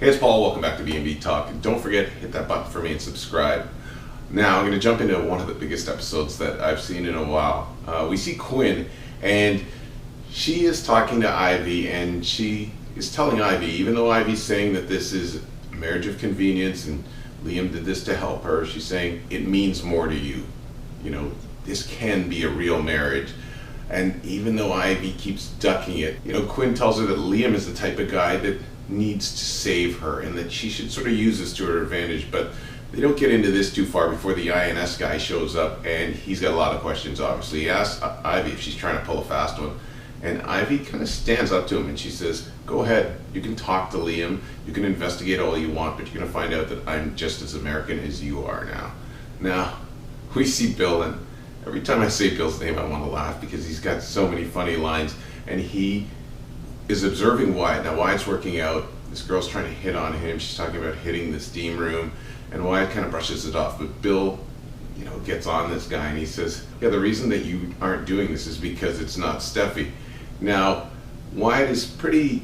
Hey, it's Paul. Welcome back to B&B Talk. And don't forget, hit that button for me and subscribe. Now, I'm going to jump into one of the biggest episodes that I've seen in a while. We see Quinn, and she is talking to Ivy, and she is telling Ivy, even though Ivy's saying that this is a marriage of convenience and Liam did this to help her, she's saying it means more to you. You know, this can be a real marriage. And even though Ivy keeps ducking it, Quinn tells her that Liam is the type of guy that needs to save her and that she should sort of use this to her advantage. But they don't get into this too far before the INS guy shows up, and he's got a lot of questions, obviously. He asks Ivy if she's trying to pull a fast one, and Ivy kind of stands up to him and she says, go ahead, you can talk to Liam, you can investigate all you want, but you're going to find out that I'm just as American as you are now. Now, we see Bill, and every time I say Bill's name I want to laugh because he's got so many funny lines, and he is observing Wyatt. Now Wyatt's working out, this girl's trying to hit on him, she's talking about hitting the steam room, and Wyatt kind of brushes it off, but Bill, gets on this guy and he says, yeah, the reason that you aren't doing this is because it's not Steffy. Now, Wyatt is pretty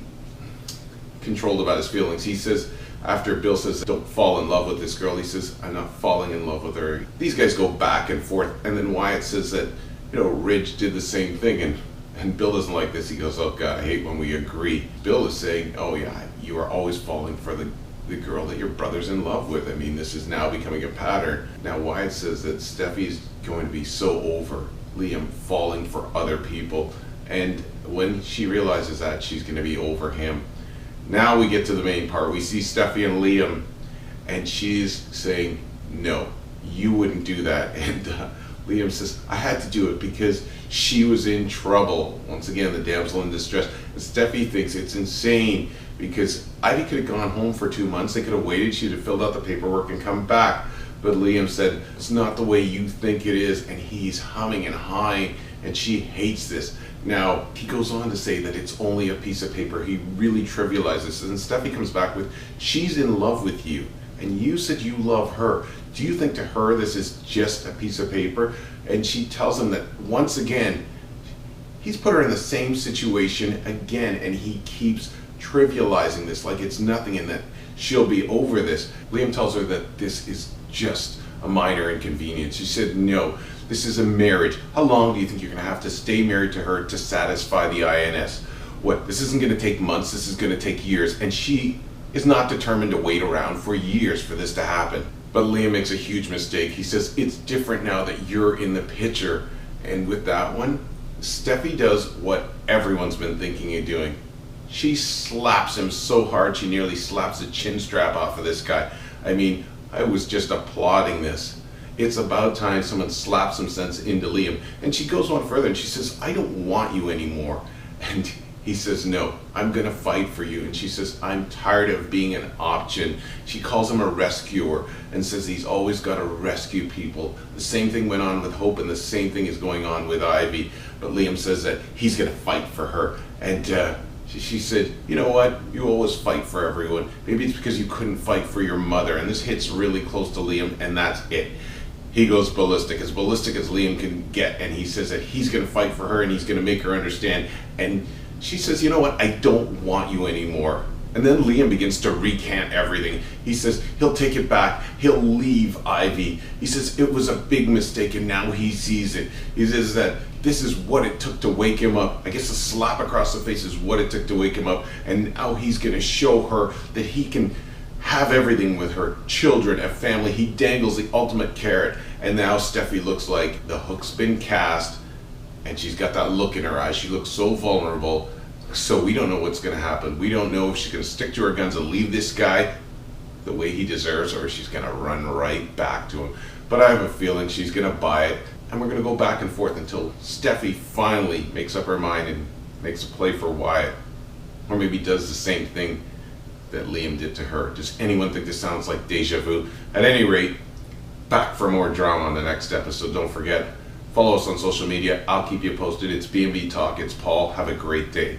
controlled about his feelings. He says, after Bill says, don't fall in love with this girl, he says, I'm not falling in love with her. These guys go back and forth, and then Wyatt says that, Ridge did the same thing, and Bill doesn't like this. He goes, oh God, I hate when we agree. Bill is saying, oh yeah, you are always falling for the girl that your brother's in love with. I mean, this is now becoming a pattern. Now Wyatt says that Steffi's going to be so over Liam falling for other people, and when she realizes that, she's going to be over him. Now we get to the main part. We see Steffy and Liam, and she's saying, no, you wouldn't do that. And Liam says, I had to do it because she was in trouble. Once again, the damsel in distress. And Steffy thinks it's insane because Ivy could have gone home for 2 months. They could have waited. She'd have filled out the paperwork and come back. But Liam said, it's not the way you think it is. And he's humming and hawing, and she hates this. Now, he goes on to say that it's only a piece of paper. He really trivializes this. And Steffy comes back with, she's in love with you, and you said you love her. Do you think to her this is just a piece of paper? And she tells him that once again, he's put her in the same situation again, and he keeps trivializing this like it's nothing and that she'll be over this. Liam tells her that this is just a minor inconvenience. She said, no, this is a marriage. How long do you think you're going to have to stay married to her to satisfy the INS? What, this isn't going to take months, this is going to take years, and she is not determined to wait around for years for this to happen. But Liam makes a huge mistake. He says, it's different now that you're in the picture. And with that one, Steffi does what everyone's been thinking of doing. She slaps him so hard she nearly slaps the chin strap off of this guy. I mean, I was just applauding this. It's about time someone slaps some sense into Liam. And she goes one further and she says, I don't want you anymore. And he says, no, I'm gonna fight for you. And she says, I'm tired of being an option. She calls him a rescuer and says he's always gotta rescue people. The same thing went on with Hope, and the same thing is going on with Ivy. But Liam says that he's gonna fight for her. And she said, you know what, you always fight for everyone. Maybe it's because you couldn't fight for your mother. And this hits really close to Liam, and that's it. He goes ballistic as Liam can get, and he says that he's gonna fight for her and he's gonna make her understand. And she says, you know what, I don't want you anymore. And then Liam begins to recant everything. He says he'll take it back. He'll leave Ivy. He says it was a big mistake and now he sees it. He says that this is what it took to wake him up. I guess a slap across the face is what it took to wake him up. And now he's going to show her that he can have everything with her, children, a family. He dangles the ultimate carrot. And now Steffi looks like the hook's been cast. And she's got that look in her eyes. She looks so vulnerable. So we don't know what's going to happen. We don't know if she's going to stick to her guns and leave this guy the way he deserves, or if she's going to run right back to him. But I have a feeling she's going to buy it. And we're going to go back and forth until Steffi finally makes up her mind and makes a play for Wyatt. Or maybe does the same thing that Liam did to her. Does anyone think this sounds like deja vu? At any rate, back for more drama on the next episode. Don't forget, follow us on social media. I'll keep you posted. It's B&B Talk. It's Paul. Have a great day.